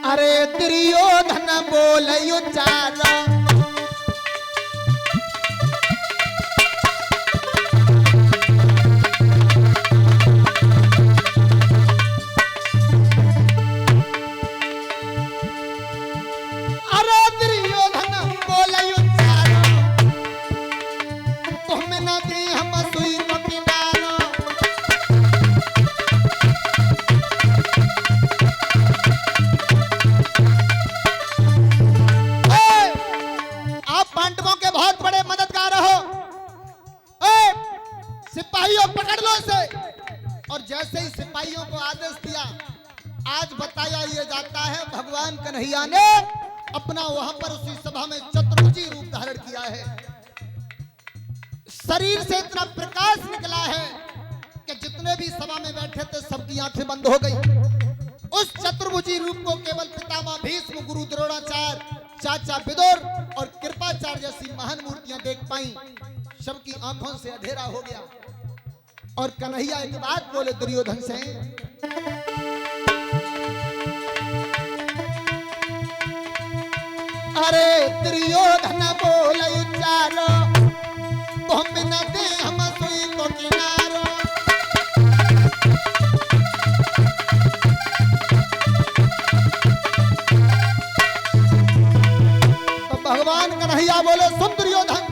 अरे दुर्योधन बोलयो चारो सिपाहियों पकड़ लो इसे। और जैसे ही सिपाहियों को आदेश दिया, आज बताया ये जाता है भगवान कन्हैया ने अपना वहां पर उसी सभा में चतुर्भुजी रूप धारण किया है। शरीर से इतना प्रकाश निकला है कि जितने भी सभा में बैठे थे सबकी आंखें बंद हो गई। उस चतुर्भुजी रूप को केवल पितामह भीष्म, गुरु द्रोणाचार्य, चाचा विदुर और कृपाचार्य जैसी महान मूर्तियां देख पाई। सबकी आंखों से अंधेरा हो गया। और कन्हैया एक बात बोले दुर्योधन से, अरे दुर्योधन बोले चारो तुम न दे हम सुई को किनारो। तो भगवान कन्हैया बोले, सुन दुर्योधन,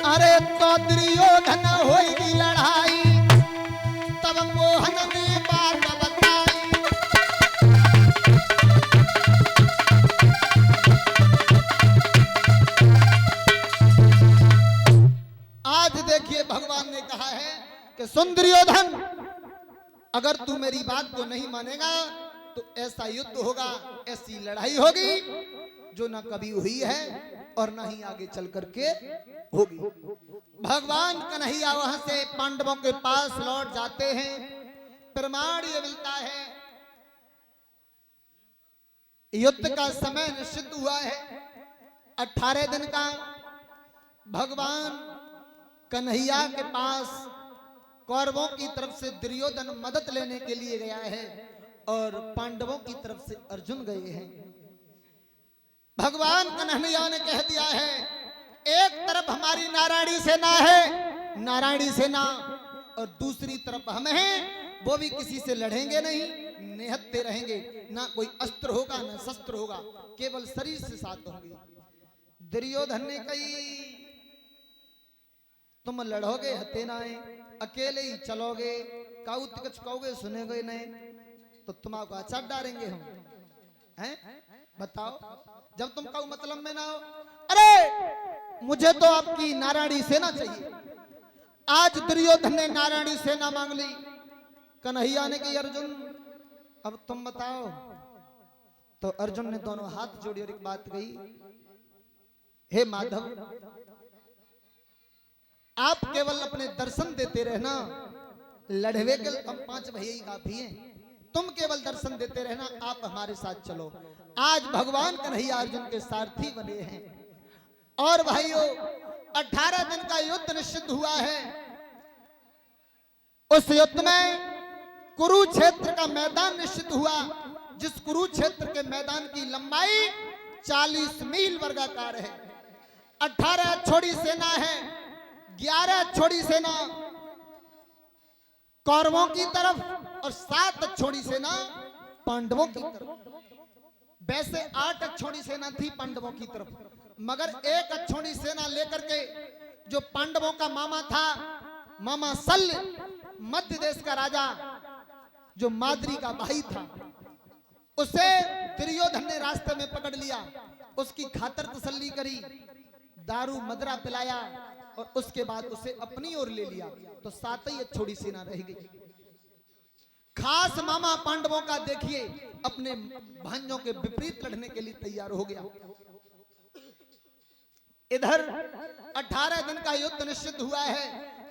अरे तो दुर्योधन होगी लड़ाई तब मोहन ने बात बताई। आज देखिए भगवान ने कहा है कि सुन दुर्योधन, अगर तू मेरी बात को नहीं मानेगा तो ऐसा युद्ध होगा, ऐसी लड़ाई होगी जो ना कभी हुई है और ना ही आगे चल करके होगी। भगवान कन्हैया वहां से पांडवों के पास लौट जाते हैं। प्रमाण ये मिलता है युद्ध का समय निश्चित हुआ है 18 दिन का। भगवान कन्हैया के पास कौरवों की तरफ से दुर्योधन मदद लेने के लिए गया है और पांडवों की तरफ से अर्जुन गए हैं। भगवान कन्हैया ने कह दिया है, एक तरफ हमारी नारायणी सेना है, नारायणी सेना, और दूसरी तरफ हम हैं, वो भी किसी से लड़ेंगे नहीं, निहत्थे रहेंगे, ना कोई अस्त्र होगा ना शस्त्र होगा, केवल शरीर से साथ होंगे। दुर्योधन ने कही, तुम लड़ोगे हते नाए, अकेले ही चलोगे, काऊ तिकच कहोगे सुनेगे नहीं, तो तुम्हारा अचार डालेंगे हम, हैं? बताओ, जब तुम काऊ मतलब में ना हो। अरे मुझे तो आपकी नारायणी सेना चाहिए। आज दुर्योधन ने नारायणी सेना मांग ली। कन्हैया ने कही, अर्जुन अब तुम बताओ। तो अर्जुन ने दोनों हाथ जोड़ी और एक बात कही, हे माधव, आप केवल अपने दर्शन देते रहना, लड़वे के हम 5 भैया ही काफी हैं, तुम केवल दर्शन देते रहना, आप हमारे साथ चलो। आज भगवान कन्हैया अर्जुन के सारथी बने हैं। और भाइयों 18 दिन का युद्ध निश्चित हुआ है। उस युद्ध में कुरुक्षेत्र का मैदान निश्चित हुआ, जिस कुरुक्षेत्र के मैदान की लंबाई 40 मील वर्गाकार है। 18 छोड़ी सेना है, 11 छोड़ी सेना कौरवों की तरफ और 7 छोड़ी सेना पांडवों की तरफ। वैसे 8 अक्षौणी सेना थी पांडवों की तरफ, मगर 1 अक्षौणी सेना लेकर के जो पांडवों का मामा था, मामा शल्य, मध्य देश का राजा, जो माद्री का भाई था, उसे दुर्योधन ने रास्ते में पकड़ लिया, उसकी खातर तसल्ली करी, दारू मदरा पिलाया और उसके बाद उसे अपनी ओर ले लिया। तो 7 ही अक्षौणी सेना रह गई। खास मामा पांडवों का देखिए अपने भांजों के विपरीत लड़ने के लिए तैयार हो गया। इधर 18 दिन का युद्ध निश्चित हुआ है।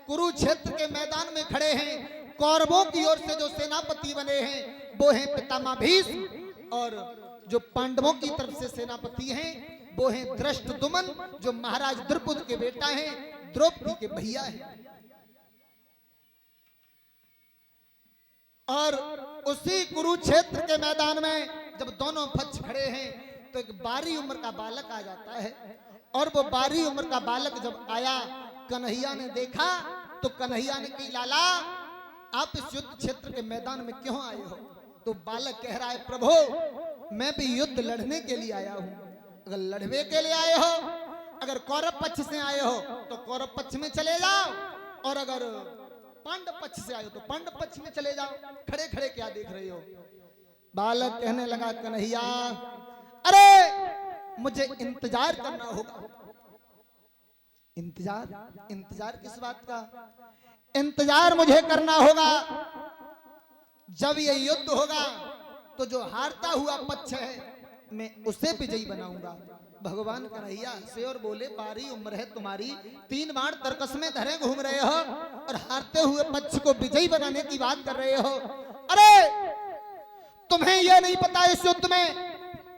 कुरुक्षेत्र के मैदान में खड़े हैं। कौरवों की ओर से जो सेनापति बने हैं वो हैं पितामह भीष्म, और जो पांडवों की तरफ से सेनापति हैं वो हैं धृष्टद्युम्न, जो महाराज द्रुपद के बेटा हैं, द्रौपदी के भैया हैं। और उसी कुरुक्षेत्र के मैदान में जब दोनों पक्ष खड़े हैं तो एक 12 उम्र का बालक आ जाता है। और वो 12 उम्र का बालक जब आया, कन्हैया ने देखा तो कन्हैया ने कही, लाला आप इस युद्ध क्षेत्र के मैदान में क्यों आए हो? तो बालक कह रहा है, प्रभु मैं भी युद्ध लड़ने के लिए आया हूं। अगर लड़ने के लिए आए हो, अगर कौरव पक्ष से आए हो तो कौरव पक्ष में चले जाओ, और अगर पांडव पक्ष से आए हो तो पांडव पक्ष में चले जाओ। खड़े खड़े क्या देख रहे हो? बालक कहने लगा, कन्हैया अरे मुझे इंतजार करना होगा। इंतजार किस बात का? इंतजार मुझे करना होगा। जब ये युद्ध होगा तो जो हारता हुआ पक्ष है मैं उसे विजयी बनाऊंगा। भगवान कन्हैया से और बोले, 12 उम्र है तुम्हारी, 3 बाण तरकस में धरे घूम रहे हो और हारते हुए पक्ष को विजयी बनाने की बात कर रहे हो। अरे तुम्हें यह नहीं पता इस युद्ध में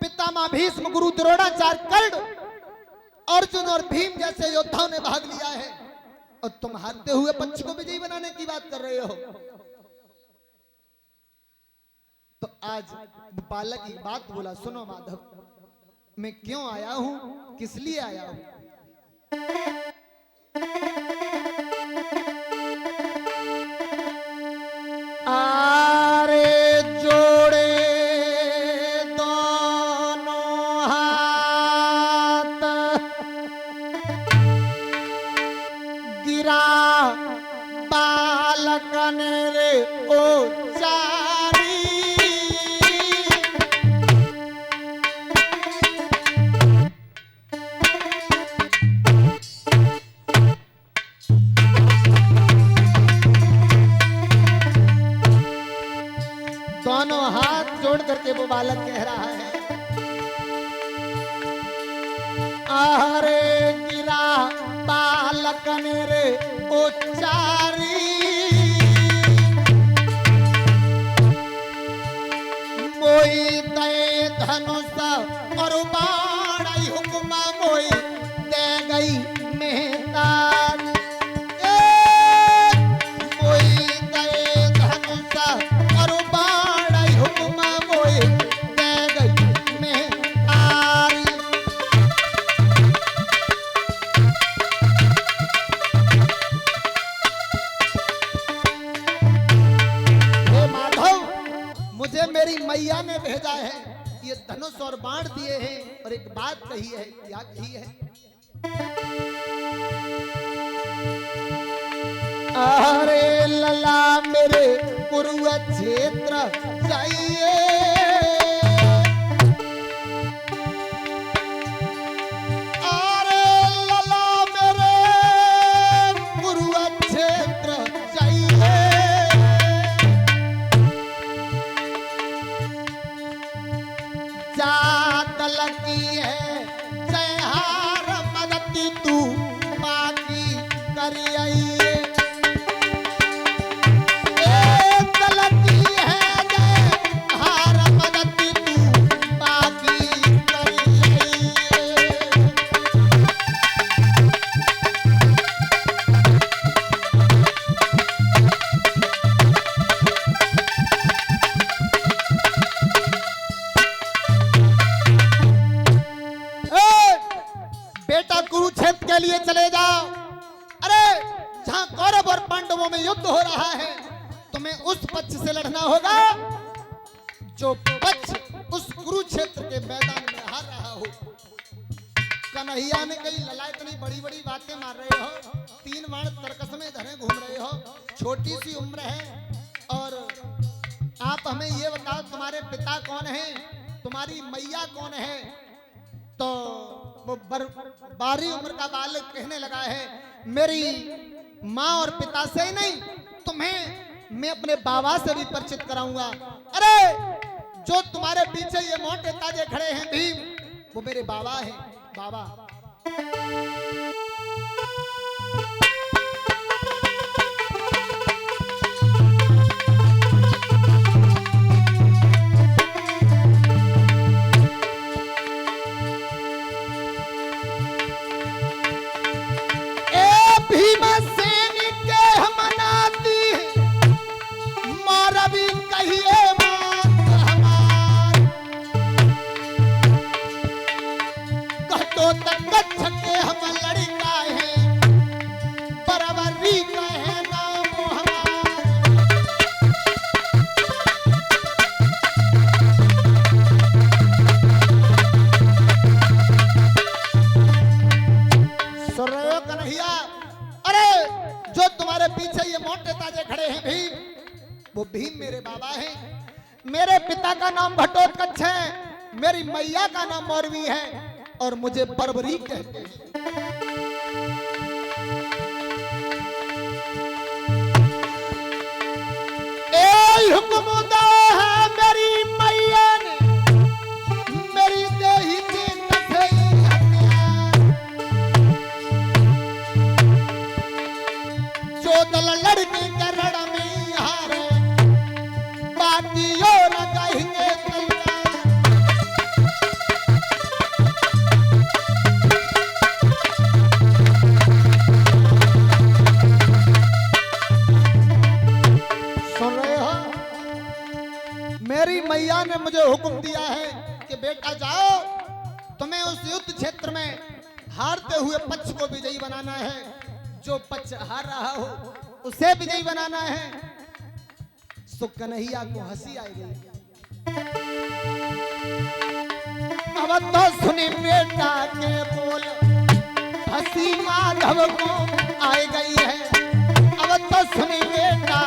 पितामह भीष्म, गुरु द्रोणाचार्य, कर्ण, अर्जुन और भीम जैसे योद्धाओं ने भाग लिया है और तुम हारते हुए पक्ष को विजयी बनाने की बात कर रहे हो। तो आज बालक की बात बोला, सुनो माधव, मैं क्यों आया हूं, किस लिए आया हूं? आरे जोड़े दोनों हाथ, गिरा बालक ने रे ओ दोनों हाथ जोड़ करके वो बालक कह रहा है, अरे गिरा बालक ने रे उच्चारी, मोई दे धनुष और बाण हुक्म मोई दे गई मेहतार। मोई दे धनुष और मेरी मैया ने भेजा है, ये धनुष और बाण दिए हैं और एक बात कही है। क्या कही है? अरे लला मेरे कुरुक्षेत्र जाइए, अरे लला मेरे कुरुक्षेत्र जाइए, जात लगी है जय हार मदती तू बाकी करिए, लगी है जय हार मदती तू बाकी करिए। बेटा कुरुक्षेत्र के लिए चले जाओ। अरे जहां कौरव और पांडवों में युद्ध हो रहा है तुम्हें उस पक्ष से लड़ना होगा जो पक्ष उस कुरुक्षेत्र के मैदान में हार रहा हो। कन्हैया ने कही, लला इतनी बड़ी बड़ी बातें मार रहे हो, 3 बाण तरकस में धरे घूम रहे हो, छोटी सी उम्र है, और आप हमें ये बताओ तुम्हारे पिता कौन है, तुम्हारी मैया कौन है? तो वो 12 उम्र का बालक कहने लगा है, मेरी माँ और पिता से ही नहीं, तुम्हें मैं अपने बाबा से भी परिचित कराऊंगा। अरे जो तुम्हारे पीछे ये मोटे ताजे खड़े हैं भीम, वो मेरे बाबा हैं। बाबा कहिए खड़ा है। मेरे पिता का नाम घटोत्कच है, मेरी मैया का नाम मौरवी है और मुझे बर्बरी कहते हैं। हुक्म दा है मेरी मैया ने, मेरी देही चीत से जो दल लड़के के रण में हारे, बाकी और कहेंगे मेरी मैया ने मुझे हुक्म दिया है कि बेटा जाओ, तुम्हें उस युद्ध क्षेत्र में हारते हुए पक्ष को विजयी बनाना है, जो पक्ष हार रहा हो उसे विजयी बनाना है। सो कन्हैया को हंसी आई गई। अब तो सुनी बेटा के बोल, हंसी माधव को आई गई है। अब तो सुनी बेटा